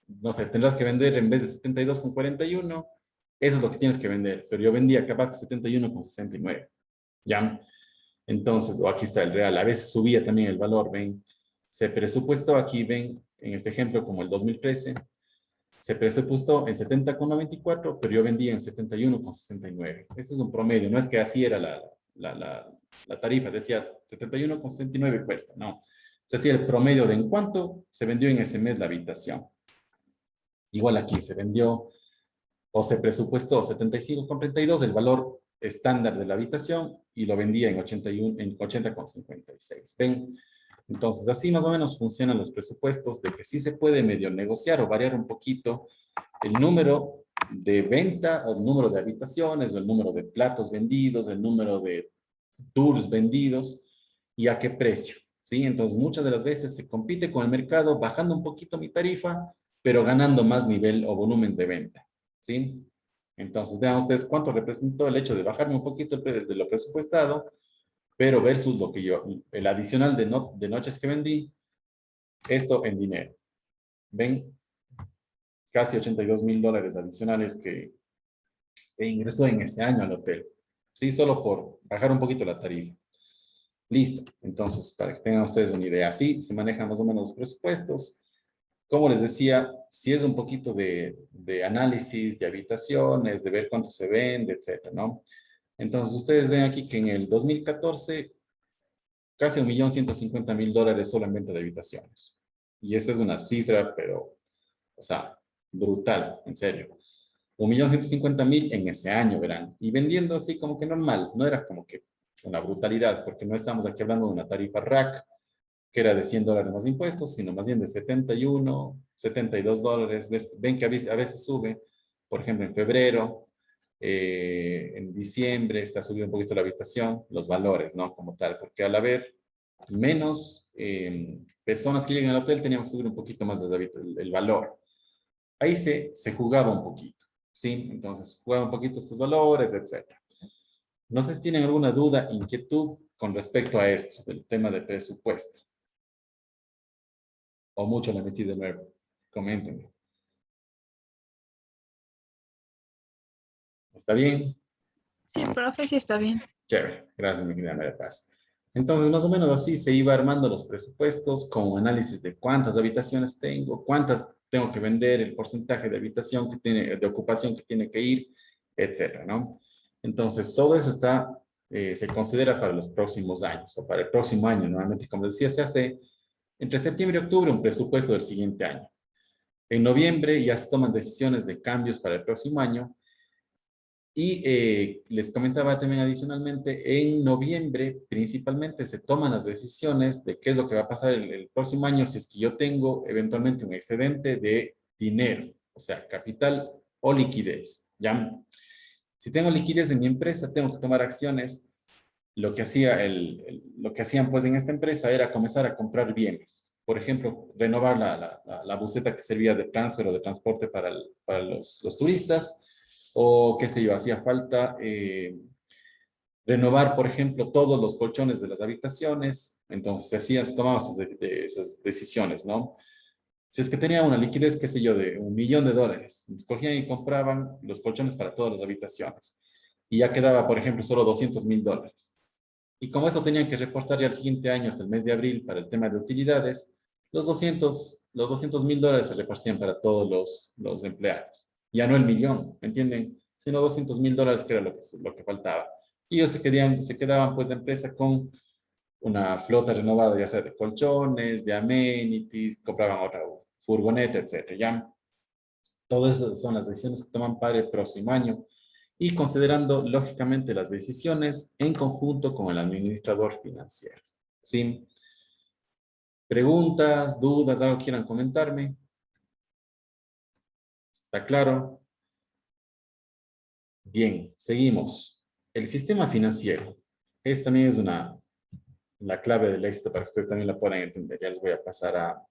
no sé, tendrás que vender en vez de 72,41, eso es lo que tienes que vender, pero yo vendía capaz 71,69, ¿ya? Entonces, o aquí está el real, a veces subía también el valor, ven, se presupuestó aquí, ven, en este ejemplo como el 2013, se presupuestó en 70,94, pero yo vendía en 71,69. Este es un promedio, no es que así era la tarifa, decía 71,69 cuesta, no. Se hacía el promedio de en cuánto se vendió en ese mes la habitación. Igual aquí se vendió o se presupuestó 75,32 el valor estándar de la habitación y lo vendía en 80,56. ¿Ven? Entonces, así más o menos funcionan los presupuestos, de que sí se puede medio negociar o variar un poquito el número de venta o el número de habitaciones o el número de platos vendidos, el número de tours vendidos y a qué precio, ¿sí? Entonces, muchas de las veces se compite con el mercado bajando un poquito mi tarifa, pero ganando más nivel o volumen de venta, ¿sí? Entonces, vean ustedes cuánto representó el hecho de bajarme un poquito de lo presupuestado, pero versus lo que el adicional de noches que vendí, esto en dinero. Ven, casi $82.000 adicionales que ingresó en ese año al hotel. Sí, solo por bajar un poquito la tarifa. Listo. Entonces, para que tengan ustedes una idea, así se manejan más o menos los presupuestos. Como les decía, si es un poquito de análisis de habitaciones, de ver cuánto se vende, etcétera, ¿no? Entonces, ustedes ven aquí que en el 2014 casi 1.150.000 dólares solo en venta de habitaciones. Y esa es una cifra, pero, o sea, brutal, en serio. 1.150.000 en ese año, verán. Y vendiendo así como que normal, no era como que una brutalidad, porque no estamos aquí hablando de una tarifa rack, que era de $100 más impuestos, sino más bien de 71, $72. Ven que a veces sube, por ejemplo, en febrero, en diciembre está subiendo un poquito la habitación, los valores, ¿no? Como tal, porque al haber menos personas que llegan al hotel, teníamos que subir un poquito más el valor. Ahí se jugaba un poquito, ¿sí? Entonces, jugaba un poquito estos valores, etcétera. No sé si tienen alguna duda, inquietud con respecto a esto, del tema de presupuesto. O mucho le metí de nuevo. Coméntenme. ¿Está bien? Sí, profe, sí está bien. Chévere. Gracias, mi querida María Paz. Entonces, más o menos así se iba armando los presupuestos con análisis de cuántas habitaciones tengo, cuántas tengo que vender, el porcentaje de habitación que tiene, de ocupación que tiene que ir, etcétera, ¿no? Entonces, todo eso está, se considera para los próximos años o para el próximo año. Normalmente, como decía, se hace entre septiembre y octubre un presupuesto del siguiente año. En noviembre ya se toman decisiones de cambios para el próximo año. Y les comentaba también adicionalmente, en noviembre principalmente se toman las decisiones de qué es lo que va a pasar el próximo año si es que yo tengo eventualmente un excedente de dinero, o sea, capital o liquidez. ¿Ya? Si tengo liquidez en mi empresa, tengo que tomar acciones. Lo que lo que hacían pues en esta empresa era comenzar a comprar bienes. Por ejemplo, renovar la buseta que servía de transfer o de transporte para los turistas, o qué sé yo, hacía falta renovar, por ejemplo, todos los colchones de las habitaciones. Entonces se tomaban esas decisiones, ¿no? Si es que tenía una liquidez, qué sé yo, de $1.000.000, cogían y compraban los colchones para todas las habitaciones. Y ya quedaba, por ejemplo, solo $200.000. Y como eso tenían que reportar ya el siguiente año, hasta el mes de abril, para el tema de utilidades, los $200.000 se repartían para todos los empleados. Ya no el millón, ¿me entienden? Sino $200.000, que era lo que faltaba. Y ellos se quedaban pues la empresa con una flota renovada, ya sea de colchones, de amenities, compraban otra furgoneta, etcétera. Ya, todas esas son las decisiones que toman para el próximo año y considerando lógicamente las decisiones en conjunto con el administrador financiero. ¿Sí? ¿Preguntas, dudas, algo quieran comentarme? ¿Está claro? Bien, seguimos. El sistema financiero. Esta también es la clave del éxito para que ustedes también la puedan entender. Ya les voy a pasar a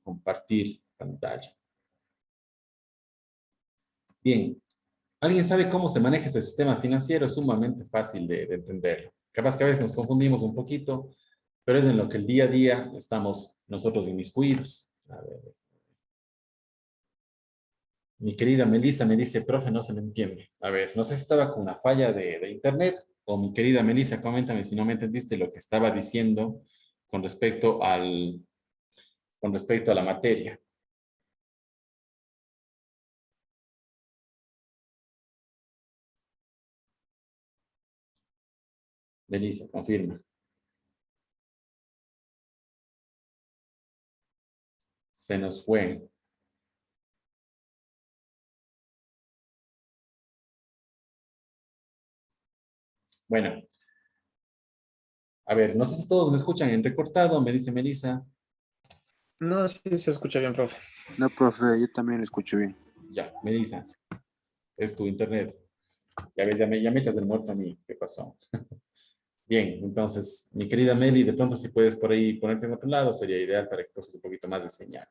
compartir pantalla. Bien, ¿alguien sabe cómo se maneja este sistema financiero? Es sumamente fácil de entenderlo. Capaz que a veces nos confundimos un poquito, pero es en lo que el día a día estamos nosotros inmiscuidos. A ver. Mi querida Melissa me dice, profe, no se me entiende. A ver, no sé si estaba con una falla de internet o mi querida Melissa, coméntame si no me entendiste lo que estaba diciendo con respecto con respecto a la materia. Melissa, confirma. Se nos fue. Bueno, a ver, no sé si todos me escuchan en recortado, me dice Melissa. No, sí se escucha bien, profe. No, profe, yo también lo escucho bien. Ya, Melissa, es tu internet. Ya ves, ya me echas el muerto a mí. ¿Qué pasó? Bien, entonces, mi querida Meli, de pronto si puedes por ahí ponerte en otro lado, sería ideal para que coges un poquito más de señal.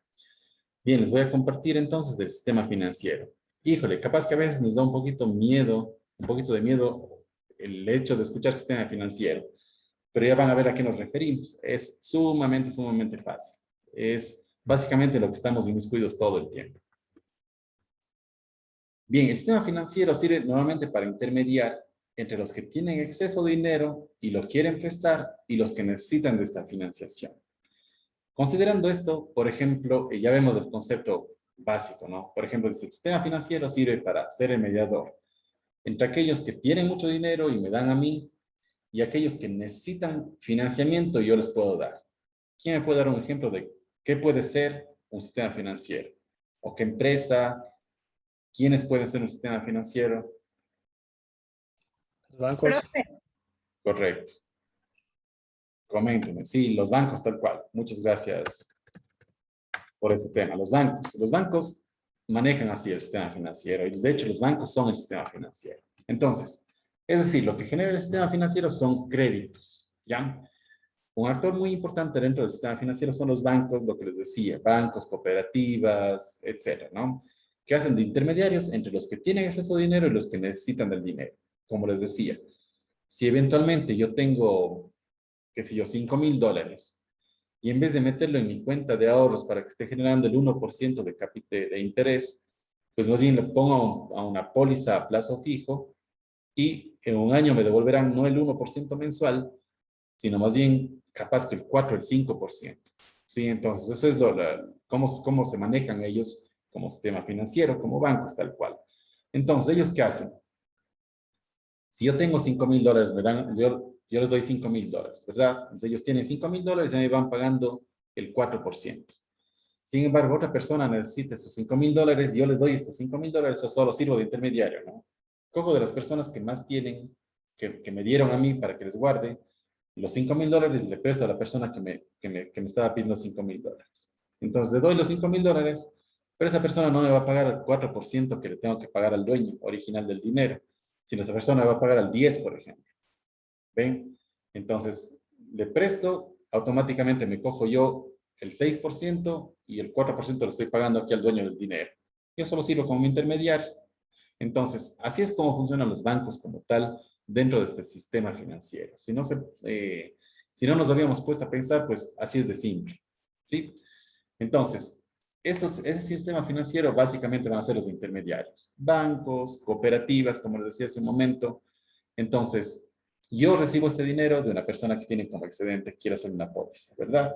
Bien, les voy a compartir entonces del sistema financiero. Híjole, capaz que a veces nos da un poquito de miedo el hecho de escuchar sistema financiero, pero ya van a ver a qué nos referimos. Es sumamente fácil. Es básicamente lo que estamos inmiscuidos todo el tiempo. Bien, el sistema financiero sirve normalmente para intermediar entre los que tienen exceso de dinero y lo quieren prestar y los que necesitan de esta financiación. Considerando esto, por ejemplo, ya vemos el concepto básico, ¿no? Por ejemplo, el sistema financiero sirve para ser el mediador entre aquellos que tienen mucho dinero y me dan a mí y aquellos que necesitan financiamiento yo les puedo dar. ¿Quién me puede dar un ejemplo de qué puede ser un sistema financiero? ¿O qué empresa? ¿Quiénes pueden ser un sistema financiero? Los bancos. Profe, Correcto. Coméntenme. Sí, los bancos tal cual. Muchas gracias por este tema. Los bancos. Los bancos manejan así el sistema financiero y de hecho los bancos son el sistema financiero. Entonces, es decir, lo que genera el sistema financiero son créditos, ¿ya? Un actor muy importante dentro del sistema financiero son los bancos, lo que les decía, bancos, cooperativas, etcétera, ¿no? Que hacen de intermediarios entre los que tienen acceso a dinero y los que necesitan del dinero. Como les decía, si eventualmente yo tengo, qué sé yo, $5,000 y en vez de meterlo en mi cuenta de ahorros para que esté generando el 1% de interés, pues más bien lo pongo a una póliza a plazo fijo y en un año me devolverán no el 1% mensual, sino más bien capaz que el 4, el 5%. ¿Sí? Entonces, eso es cómo se manejan ellos como sistema financiero, como bancos, tal cual. Entonces, ¿ellos qué hacen? Si yo tengo $5,000, yo les doy $5,000, ¿verdad? Entonces, ellos tienen $5,000 y me van pagando el 4%. Sin embargo, otra persona necesita esos $5,000 y yo les doy estos $5,000, o solo sirvo de intermediario, ¿no? Cojo de las personas que más tienen, que me dieron a mí para que les guarde, los $5,000 y le presto a la persona que me estaba pidiendo $5,000. Entonces, le doy los $5,000, pero esa persona no me va a pagar el 4% que le tengo que pagar al dueño original del dinero, sino esa persona me va a pagar al 10, por ejemplo. ¿Ven? Entonces, le presto, automáticamente me cojo yo el 6% y el 4% lo estoy pagando aquí al dueño del dinero. Yo solo sirvo como intermediario. Entonces, así es como funcionan los bancos como tal dentro de este sistema financiero. Si no nos habíamos puesto a pensar, pues así es de simple. ¿Sí? Entonces, ese sistema financiero básicamente van a ser los intermediarios. Bancos, cooperativas, como les decía hace un momento. Entonces, yo recibo este dinero de una persona que tiene como excedente, quiere hacer una póliza, ¿verdad?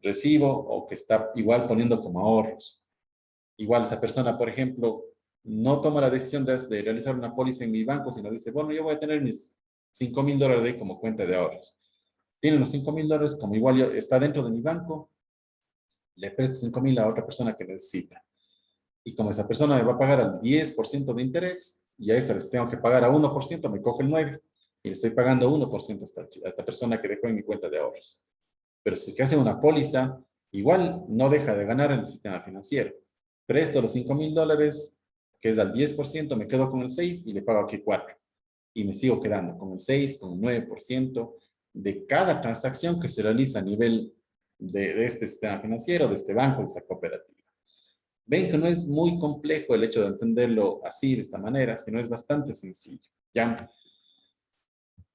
Recibo o que está igual poniendo como ahorros. Igual esa persona, por ejemplo, no toma la decisión de realizar una póliza en mi banco, sino dice, bueno, yo voy a tener mis $5,000 ahí como cuenta de ahorros. Tienen los $5,000, como igual está dentro de mi banco, le presto 5,000 a otra persona que necesita. Y como esa persona me va a pagar al 10% de interés, y a esta les tengo que pagar a 1%, me coge el 9%, y le estoy pagando 1% a esta persona que dejó en mi cuenta de ahorros. Pero si es que hace una póliza, igual no deja de ganar en el sistema financiero. Presto los $5,000, que es al 10%, me quedo con el 6% y le pago aquí 4%. Y me sigo quedando con el 6%, con el 9% de cada transacción que se realiza a nivel de este sistema financiero, de este banco, de esta cooperativa. Ven que no es muy complejo el hecho de entenderlo así, de esta manera, sino es bastante sencillo, ¿ya?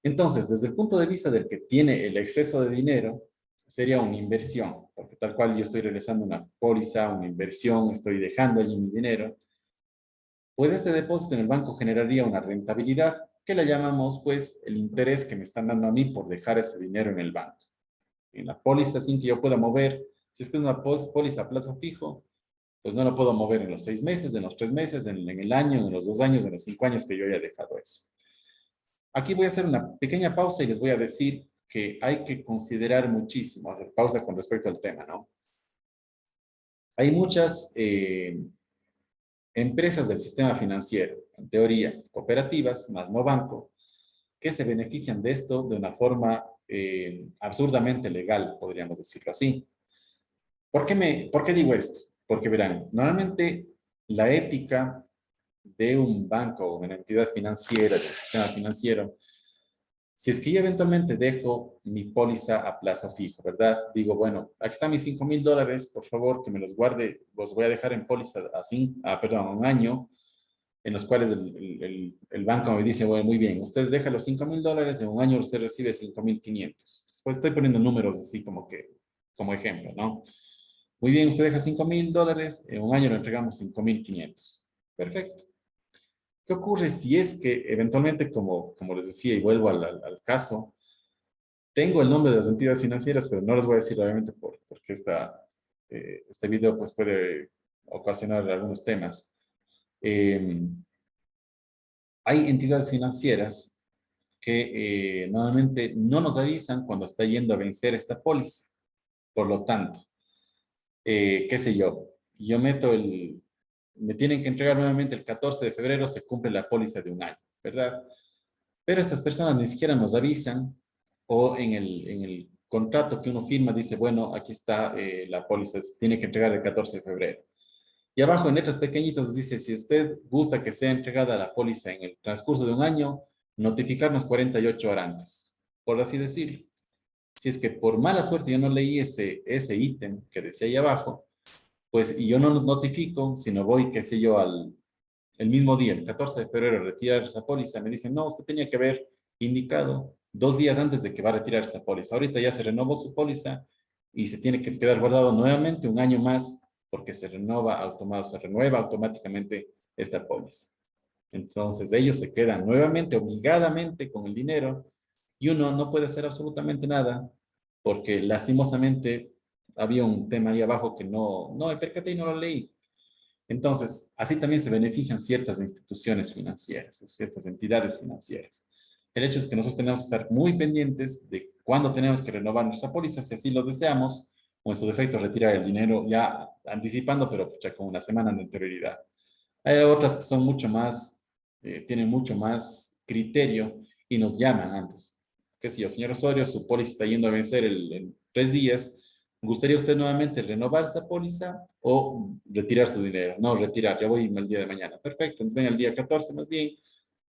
Entonces, desde el punto de vista del que tiene el exceso de dinero, sería una inversión, porque tal cual yo estoy realizando una póliza, una inversión, estoy dejando allí mi dinero, pues este depósito en el banco generaría una rentabilidad que la llamamos pues el interés que me están dando a mí por dejar ese dinero en el banco. En la póliza sin que yo pueda mover, si es que es una póliza a plazo fijo, pues no lo puedo mover en los 6 meses, en los 3 meses, en el año, en los 2 años, en los 5 años que yo haya dejado eso. Aquí voy a hacer una pequeña pausa y les voy a decir que hay que considerar muchísimo, hacer pausa con respecto al tema, ¿no? Hay muchas empresas del sistema financiero, en teoría cooperativas, más no banco, que se benefician de esto de una forma absurdamente legal, podríamos decirlo así. ¿Por qué digo esto? Porque verán, normalmente la ética de un banco o de una entidad financiera, del sistema financiero, si es que yo eventualmente dejo mi póliza a plazo fijo, ¿verdad? Digo, bueno, aquí están mis $5,000, por favor, que me los guarde, los voy a dejar en póliza a un año, en los cuales el banco me dice, bueno, muy bien, usted deja los $5,000, en un año usted recibe 5,500. Pues estoy poniendo números así como ejemplo, ¿no? Muy bien, usted deja $5,000, en un año le entregamos 5,500. Perfecto. ¿Qué ocurre si es que eventualmente, como les decía, y vuelvo al caso, tengo el nombre de las entidades financieras, pero no les voy a decir obviamente porque este video pues, puede ocasionar algunos temas. Hay entidades financieras que normalmente no nos avisan cuando está yendo a vencer esta póliza. Por lo tanto, qué sé yo me tienen que entregar nuevamente el 14 de febrero, se cumple la póliza de un año, ¿verdad? Pero estas personas ni siquiera nos avisan o en el contrato que uno firma dice, bueno, aquí está la póliza, se tiene que entregar el 14 de febrero. Y abajo en letras pequeñitas dice, si usted gusta que sea entregada la póliza en el transcurso de un año, notificarnos 48 horas antes, por así decirlo. Si es que por mala suerte yo no leí ese ítem que decía ahí abajo, pues y yo no notifico, sino voy, qué sé yo, el mismo día, el 14 de febrero, a retirar esa póliza, me dicen, no, usted tenía que haber indicado 2 días antes de que va a retirar esa póliza. Ahorita ya se renovó su póliza y se tiene que quedar guardado nuevamente un año más porque se renueva automáticamente esta póliza. Entonces ellos se quedan nuevamente, obligadamente con el dinero y uno no puede hacer absolutamente nada porque lastimosamente había un tema ahí abajo que no me percaté y no lo leí. Entonces, así también se benefician ciertas instituciones financieras, ciertas entidades financieras. El hecho es que nosotros tenemos que estar muy pendientes de cuándo tenemos que renovar nuestra póliza, si así lo deseamos, o en su defecto retirar el dinero ya anticipando, pero ya con una semana de anterioridad. Hay otras que son mucho más, tienen mucho más criterio y nos llaman antes. ¿Qué sé yo, señor Osorio, su póliza está yendo a vencer en 3 días? ¿Gustaría usted nuevamente renovar esta póliza o retirar su dinero? No, retirar, ya voy el día de mañana. Perfecto, entonces ven el día 14 más bien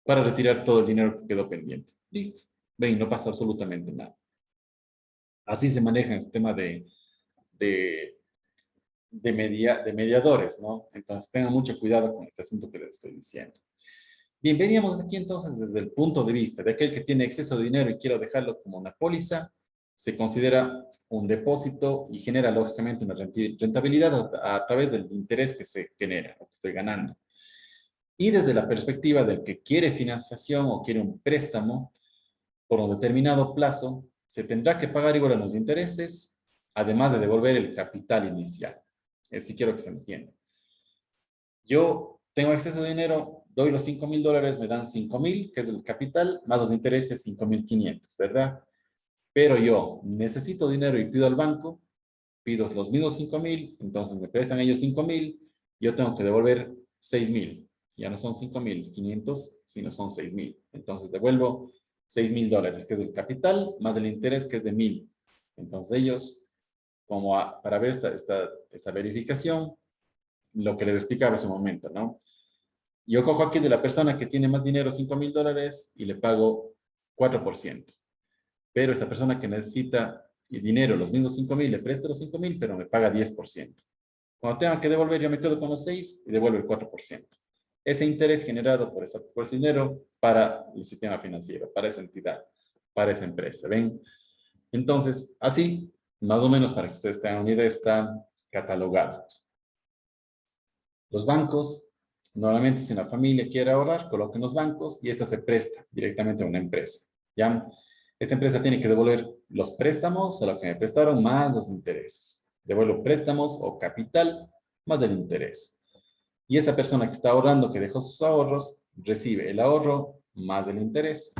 para retirar todo el dinero que quedó pendiente. Listo. Ven, no pasa absolutamente nada. Así se maneja el tema de, de mediadores, ¿no? Entonces tengan mucho cuidado con este asunto que les estoy diciendo. Bien, veníamos aquí entonces desde el punto de vista de aquel que tiene exceso de dinero y quiero dejarlo como una póliza, se considera un depósito y genera lógicamente una rentabilidad a través del interés que se genera, o que estoy ganando. Y desde la perspectiva del que quiere financiación o quiere un préstamo por un determinado plazo, se tendrá que pagar igual a los intereses, además de devolver el capital inicial. Si quiero que se entienda. Yo tengo exceso de dinero, doy los $5,000, me dan 5,000, que es el capital, más los intereses 5,500, ¿verdad? Pero yo necesito dinero y pido al banco, pido los mismos 5,000, entonces me prestan ellos 5,000, yo tengo que devolver 6,000. Ya no son 5,500, sino son 6,000. Entonces devuelvo $6,000, que es el capital, más el interés, que es de 1,000. Entonces ellos, para ver esta verificación, lo que les explicaba hace un momento, ¿no? Yo cojo aquí de la persona que tiene más dinero, $5,000, y le pago 4%. Pero esta persona que necesita dinero, los mismos 5,000, le presto los 5,000, pero me paga 10%. Cuando tenga que devolver, yo me quedo con los 6 y devuelvo el 4%. Ese interés generado por ese dinero para el sistema financiero, para esa entidad, para esa empresa. ¿Ven? Entonces, así, más o menos para que ustedes tengan una idea, están catalogados. Los bancos, normalmente si una familia quiere ahorrar, coloca en los bancos y esta se presta directamente a una empresa. ¿Ya? Esta empresa tiene que devolver los préstamos a lo que me prestaron más los intereses. Devuelvo préstamos o capital más el interés. Y esta persona que está ahorrando, que dejó sus ahorros, recibe el ahorro más el interés.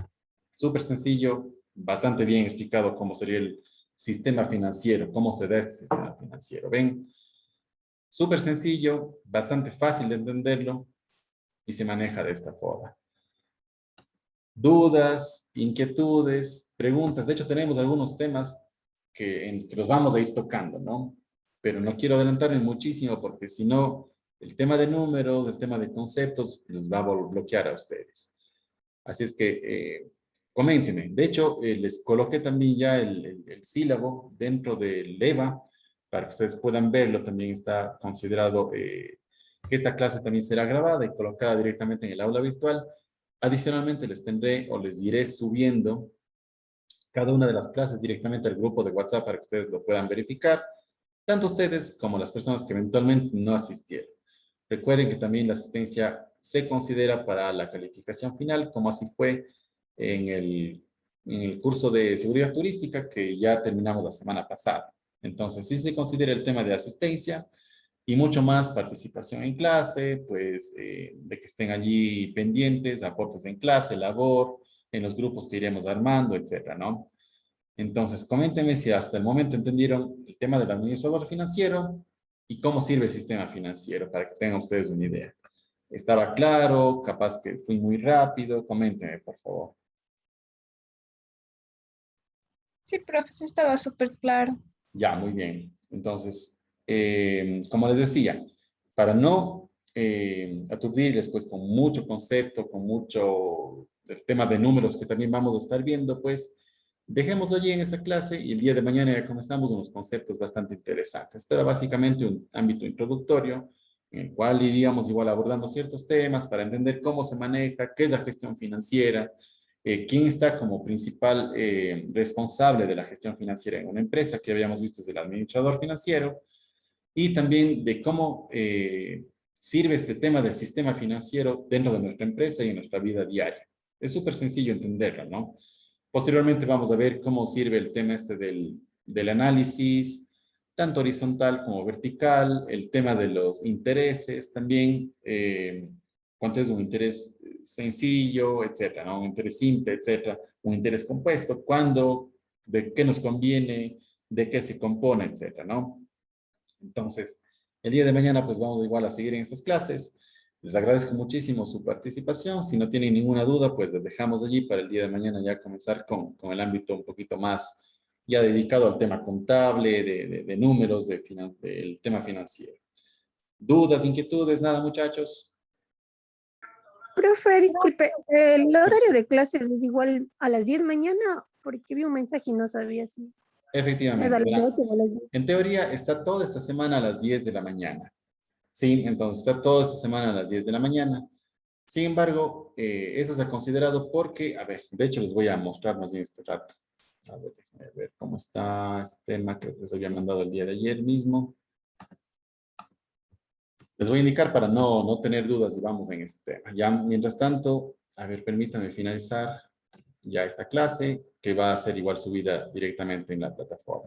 Súper sencillo, bastante bien explicado cómo sería el sistema financiero, cómo se da este sistema financiero. ¿Ven? Súper sencillo, bastante fácil de entenderlo y se maneja de esta forma. Dudas, inquietudes, preguntas. De hecho, tenemos algunos temas que los vamos a ir tocando, ¿no? Pero no quiero adelantarme muchísimo porque si no, el tema de números, el tema de conceptos, los va a bloquear a ustedes. Así es que coméntenme. De hecho, les coloqué también ya el sílabo dentro del EVA para que ustedes puedan verlo. También está considerado que esta clase también será grabada y colocada directamente en el aula virtual. Adicionalmente, les tendré o les iré subiendo cada una de las clases directamente al grupo de WhatsApp para que ustedes lo puedan verificar, tanto ustedes como las personas que eventualmente no asistieron. Recuerden que también la asistencia se considera para la calificación final, como así fue en el curso de seguridad turística que ya terminamos la semana pasada. Entonces, sí se considera el tema de asistencia y mucho más participación en clase, pues de que estén allí pendientes, aportes en clase, labor, en los grupos que iremos armando, etcétera, ¿no? Entonces, coméntenme si hasta el momento entendieron el tema del administrador financiero y cómo sirve el sistema financiero, para que tengan ustedes una idea. ¿Estaba claro? Capaz que fui muy rápido. Coméntenme, por favor. Sí, profe, sí estaba súper claro. Ya, muy bien. Entonces, como les decía, para no aturdirles pues con mucho concepto, con mucho el tema de números que también vamos a estar viendo, pues dejémoslo allí en esta clase y el día de mañana ya comenzamos unos conceptos bastante interesantes. Esto era básicamente un ámbito introductorio en el cual iríamos igual abordando ciertos temas para entender cómo se maneja, qué es la gestión financiera, quién está como principal responsable de la gestión financiera en una empresa, que habíamos visto es el administrador financiero, y también de cómo sirve este tema del sistema financiero dentro de nuestra empresa y en nuestra vida diaria. Es súper sencillo entenderlo, ¿no? Posteriormente vamos a ver cómo sirve el tema este del análisis, tanto horizontal como vertical, el tema de los intereses también, cuánto es un interés sencillo, etcétera, ¿no? Un interés simple, etcétera, un interés compuesto, cuándo, de qué nos conviene, de qué se compone, etcétera, ¿no? Entonces, el día de mañana pues vamos igual a seguir en estas clases. Les agradezco muchísimo su participación. Si no tienen ninguna duda, pues les dejamos allí para el día de mañana ya comenzar con el ámbito un poquito más ya dedicado al tema contable, de números, del tema financiero. ¿Dudas, inquietudes? Nada, muchachos. Profe, disculpe, ¿el horario de clases es igual a las 10 mañana? Porque vi un mensaje y no sabía si es a Efectivamente, las verán, 8 o a las 10. en teoría está toda esta semana a las 10 de la mañana. Sí, entonces está toda esta semana a las 10 de la mañana. Sin embargo, eso se ha considerado porque, a ver, de hecho les voy a mostrar más bien este rato. A ver, déjenme ver cómo está este tema, creo que les había mandado el día de ayer mismo. Les voy a indicar para no tener dudas y vamos en este tema. Ya, mientras tanto, a ver, permítanme finalizar ya esta clase, que va a ser igual subida directamente en la plataforma.